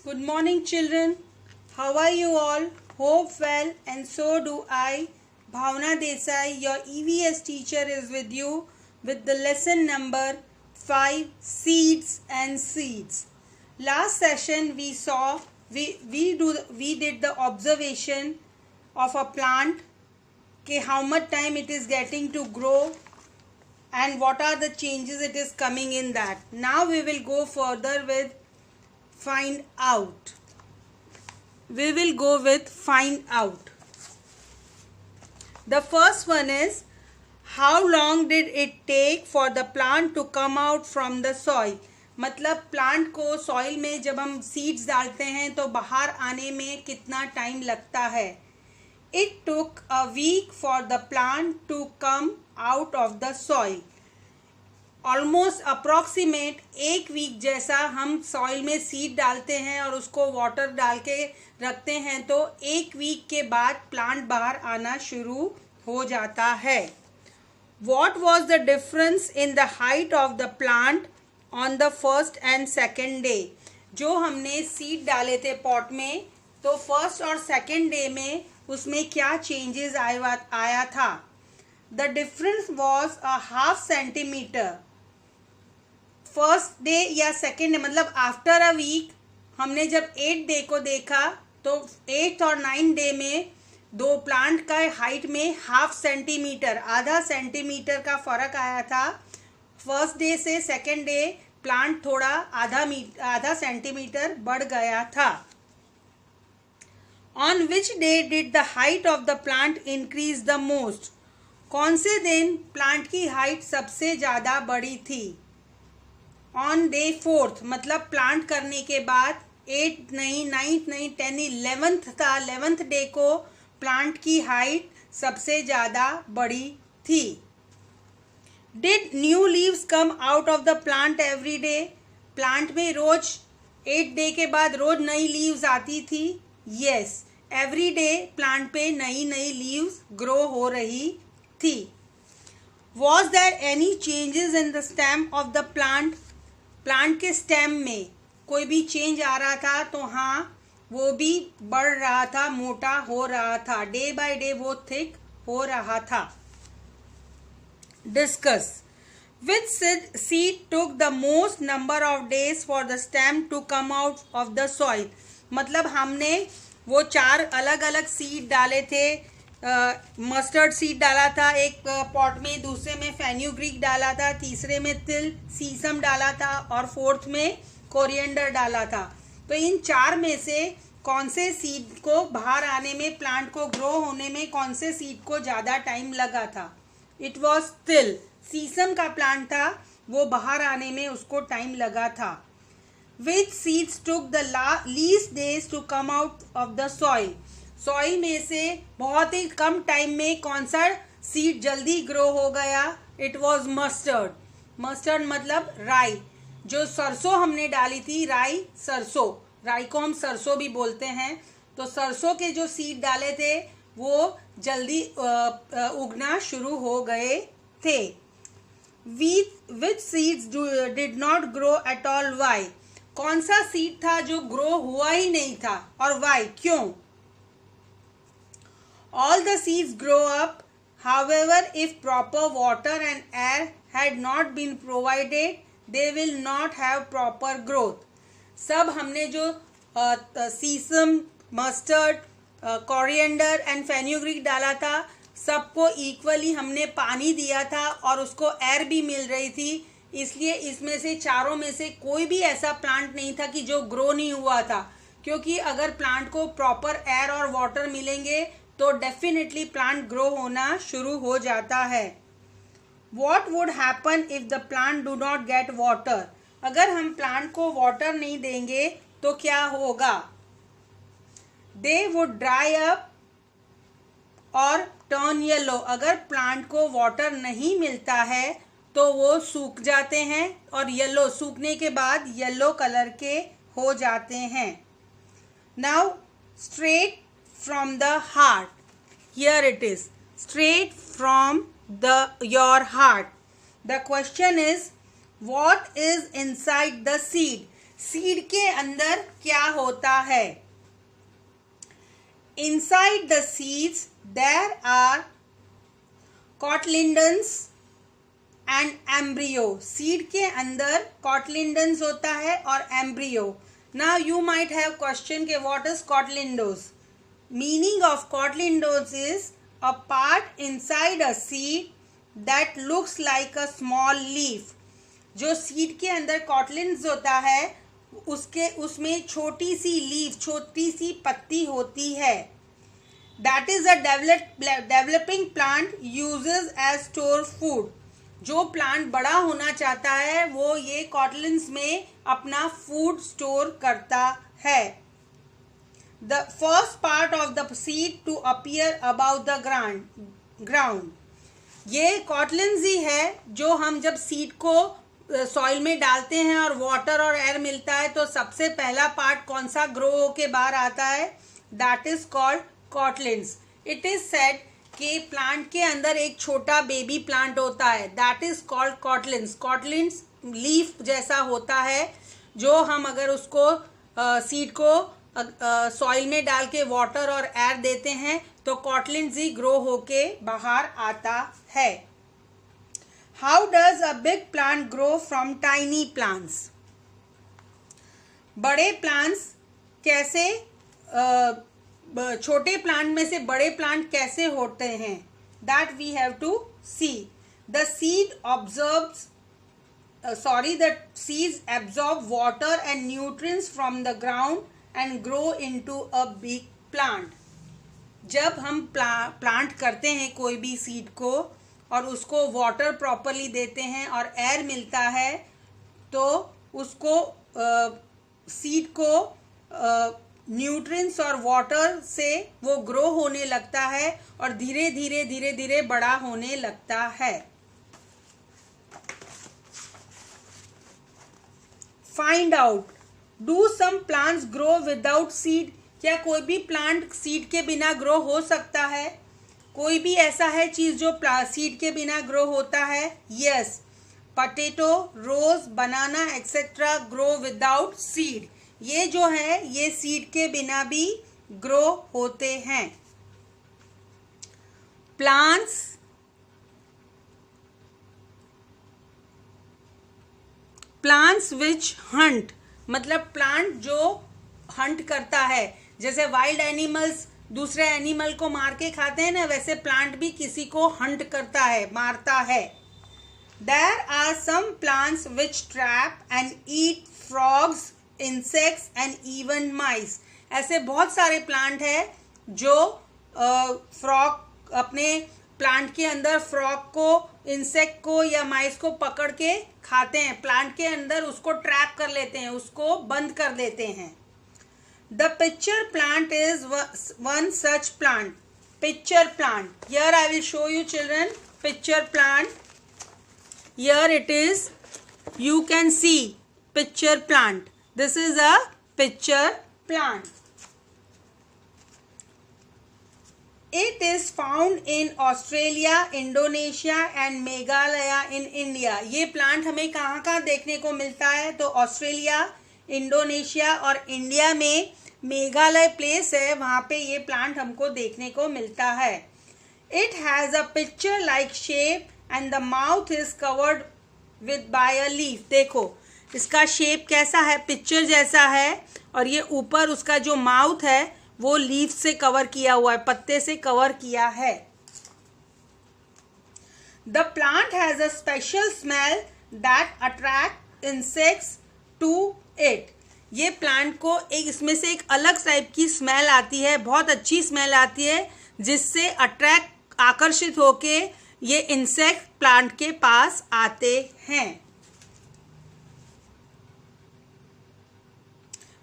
Good morning, children. How are you all? Hope well, and so do I. Bhavna Desai, your EVS teacher, is with you with the lesson number 5, Seeds and Seeds. Last session we saw we did the observation of a plant, कि how much time it is getting to grow and what are the changes it is coming in that. Now we will go further with find out. We will go with find out. The first one is, how long did it take for the plant to come out from the soil? मतलब plant को soil में जब हम seeds डालते हैं तो बाहर आने में कितना टाइम लगता है. It took a week for the plant to come out of the soil. Almost approximate एक वीक जैसा हम सॉइल में सीड डालते हैं और उसको वाटर डाल के रखते हैं तो एक वीक के बाद प्लांट बाहर आना शुरू हो जाता है. What was the difference in the height of the plant on the first and second day? जो हमने सीड डाले थे पॉट में तो फर्स्ट और सेकेंड डे में उसमें क्या चेंजेस आया था. The difference was a half centimeter. First day या सेकेंड डे मतलब आफ्टर अ वीक हमने जब 8 डे को देखा तो 8 और 9 डे में दो प्लांट का हाइट में हाफ सेंटीमीटर आधा सेंटीमीटर का फर्क आया था. फर्स्ट डे से सेकेंड डे प्लांट थोड़ा आधा सेंटीमीटर बढ़ गया था. On which day did the height of the plant increase the most? कौन से दिन प्लांट की हाइट सबसे ज़्यादा बढ़ी थी? ऑन डे 4th मतलब प्लांट करने के बाद 8 नहीं 9th नहीं 10 11th था. 11th डे को प्लांट की हाइट सबसे ज़्यादा बढ़ी थी. Did new leaves come out of the plant every day? Plant में रोज 8 डे के बाद रोज नई लीव्स आती थी. यस, एवरी डे प्लांट पे नई लीव्स ग्रो हो रही थी. Was there any changes in the stem of the plant? Plant के स्टेम में कोई भी चेंज आ रहा था तो हाँ वो भी बढ़ रहा था, मोटा हो रहा था. डे बाय डे वो थिक हो रहा था. Discuss. Which seed took the most number of days for the stem to come out of the soil? मतलब हमने वो 4 अलग अलग सीड डाले थे. मस्टर्ड सीड डाला था एक पॉट में, दूसरे में फेन्यूग्रीक डाला था, तीसरे में तिल सीसम डाला था और फोर्थ में कोरिएंडर डाला था. तो इन 4 में से कौन से सीड को बाहर आने में, प्लांट को ग्रो होने में कौन से सीड को ज़्यादा टाइम लगा था? इट वॉज तिल. सीसम का प्लांट था, वो बाहर आने में उसको टाइम लगा था. Which seeds took the least days to come out of the soil? Soil में से बहुत ही कम टाइम में कौन सा सीड जल्दी ग्रो हो गया? It was mustard. मस्टर्ड मतलब राई. जो सरसों हमने डाली थी, राई को हम सरसों भी बोलते हैं. तो सरसों के जो सीड डाले थे वो जल्दी उगना शुरू हो गए थे. Which seeds did not grow at all? Why? कौन सा सीड था जो ग्रो हुआ ही नहीं था और वाई, क्यों? All the seeds grow up. However, if proper water and air had not been provided, they will not have proper growth. सब हमने जो सीसम, मस्टर्ड, कोरिएंडर एंड फेन्यूग्रीक डाला था सबको इक्वली हमने पानी दिया था और उसको एयर भी मिल रही थी. इसलिए इसमें से चारों में से कोई भी ऐसा प्लांट नहीं था कि जो ग्रो नहीं हुआ था. क्योंकि अगर प्लांट को प्रॉपर एयर और वाटर मिलेंगे तो डेफिनेटली प्लांट ग्रो होना शुरू हो जाता है. What would happen if the plant do not get water? अगर हम प्लांट को वाटर नहीं देंगे तो क्या होगा? दे वुड ड्राई अप और टर्न येलो. अगर प्लांट को वाटर नहीं मिलता है तो वो सूख जाते हैं और येलो, सूखने के बाद येलो कलर के हो जाते हैं. Now straight from the heart. Here it is, straight from your heart. The question is, what is inside the seed? Seed के अंदर क्या होता है? Inside the seeds there are cotyledons and embryo. Seed के अंदर कॉटलिंडन्स होता है और embryo. Now you might have question के what is cotyledons? Meaning of cotyledons is a part inside a seed that looks like a small leaf. जो seed के अंदर कॉटलिंड्स होता है उसमें छोटी सी लीफ, छोटी सी पत्ती होती है। That is a developing plant uses as store food. जो प्लांट बड़ा होना चाहता है वो ये कॉटलिंड्स में अपना फूड स्टोर करता है। The first part of the seed to appear about the ground. ये कॉटलिंड्स ही है जो हम जब सीड को सॉइल में डालते हैं और वाटर और एयर मिलता है तो सबसे पहला पार्ट कौन सा ग्रो होके बाहर आता है? That is called cotyledons. It is said कि प्लांट के अंदर एक छोटा बेबी प्लांट होता है, that is called cotyledons. Cotyledons leaf जैसा होता है जो हम अगर उसको सीड को सॉइल में डाल के वाटर और एयर देते हैं तो कॉटलिंड्स ही ग्रो होके बाहर आता है। How does a big plant grow from tiny plants? बड़े प्लांट्स कैसे छोटे प्लांट में से बड़े प्लांट कैसे होते हैं? That we have to see. The seeds absorb water and nutrients from the ground and grow into a big plant. जब हम प्लांट करते हैं कोई भी सीड को और उसको वाटर प्रॉपरली देते हैं और एयर मिलता है तो उसको सीड को न्यूट्रिएंट्स और वाटर से वो ग्रो होने लगता है और धीरे धीरे बड़ा होने लगता है। Find out, do some plants grow without seed? क्या कोई भी प्लांट सीड के बिना ग्रो हो सकता है? कोई भी ऐसा है चीज जो सीड के बिना ग्रो होता है? यस, पटेटो, रोज, बनाना एक्सेट्रा ग्रो विदाउट सीड। ये जो है ये सीड के बिना भी ग्रो होते हैं। प्लांट्स विच हंट, मतलब प्लांट जो हंट करता है, जैसे वाइल्ड एनिमल्स दूसरे एनिमल को मार के खाते हैं ना, वैसे प्लांट भी किसी को हंट करता है, मारता है। There are some plants which trap and eat frogs, insects and even mice. ऐसे बहुत सारे प्लांट है जो फ्रॉग अपने प्लांट के अंदर फ्रॉग को, इंसेक्ट को या माइस को पकड़ के खाते हैं। प्लांट के अंदर उसको ट्रैप कर लेते हैं, उसको बंद कर देते हैं। The pitcher plant is one such plant. Pitcher plant. Here I will show you children. Pitcher plant. Here it is. You can see pitcher plant. This is a pitcher plant. It is found in Australia, Indonesia and Meghalaya in India. ये plant हमें कहाँ देखने को मिलता है? तो Australia, Indonesia और India में मेघालय प्लेस है, वहाँ पे ये प्लांट हमको देखने को मिलता है। It has a picture like shape and the mouth is covered with by a leaf. देखो इसका शेप कैसा है, पिक्चर जैसा है, और ये ऊपर उसका जो माउथ है वो लीफ से कवर किया हुआ है, पत्ते से कवर किया है। The plant has a special smell that attract insects to it. ये प्लांट को इसमें से एक अलग टाइप की स्मेल आती है, बहुत अच्छी स्मेल आती है, जिससे आकर्षित होके ये इंसेक्ट प्लांट के पास आते हैं।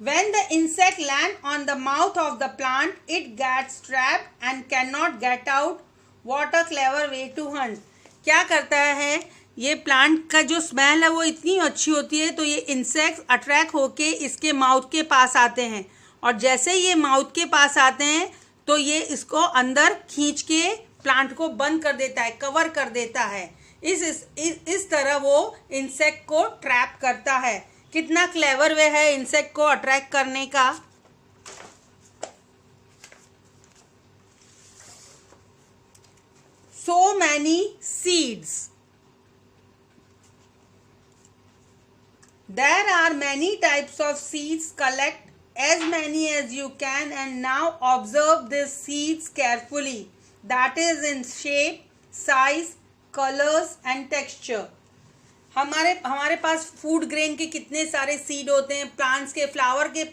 When the insect land on the mouth of the plant, it gets trapped and cannot get out. What a clever way to hunt. क्या करता है, ये प्लांट का जो स्मेल है वो इतनी अच्छी होती है तो ये इंसेक्ट्स अट्रैक्ट होके इसके माउथ के पास आते हैं, और जैसे ये माउथ के पास आते हैं तो ये इसको अंदर खींच के प्लांट को बंद कर देता है, कवर कर देता है। इस तरह वो इंसेक्ट को ट्रैप करता है। कितना क्लेवर वे है इंसेक्ट को अट्रैक्ट करने का। So many seeds. There are many types of seeds. Collect as many as you can and now observe these seeds carefully. That is in shape, size, colors and texture. हमारे पास food grain के कितने सारे seed होते हैं, plants के, flower के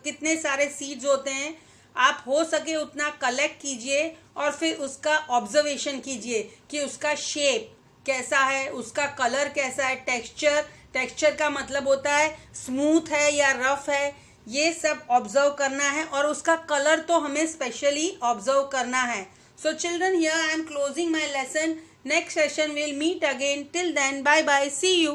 कितने सारे सीड्स होते हैं। आप हो सके उतना कलेक्ट कीजिए और फिर उसका ऑब्जर्वेशन कीजिए कि उसका शेप कैसा है, उसका कलर कैसा है, टेक्सचर का मतलब होता है स्मूथ है या रफ है, ये सब ऑब्जर्व करना है और उसका कलर तो हमें स्पेशली ऑब्जर्व करना है। So children, here I am closing my lesson. Next session will meet again. Till then, bye bye, see you.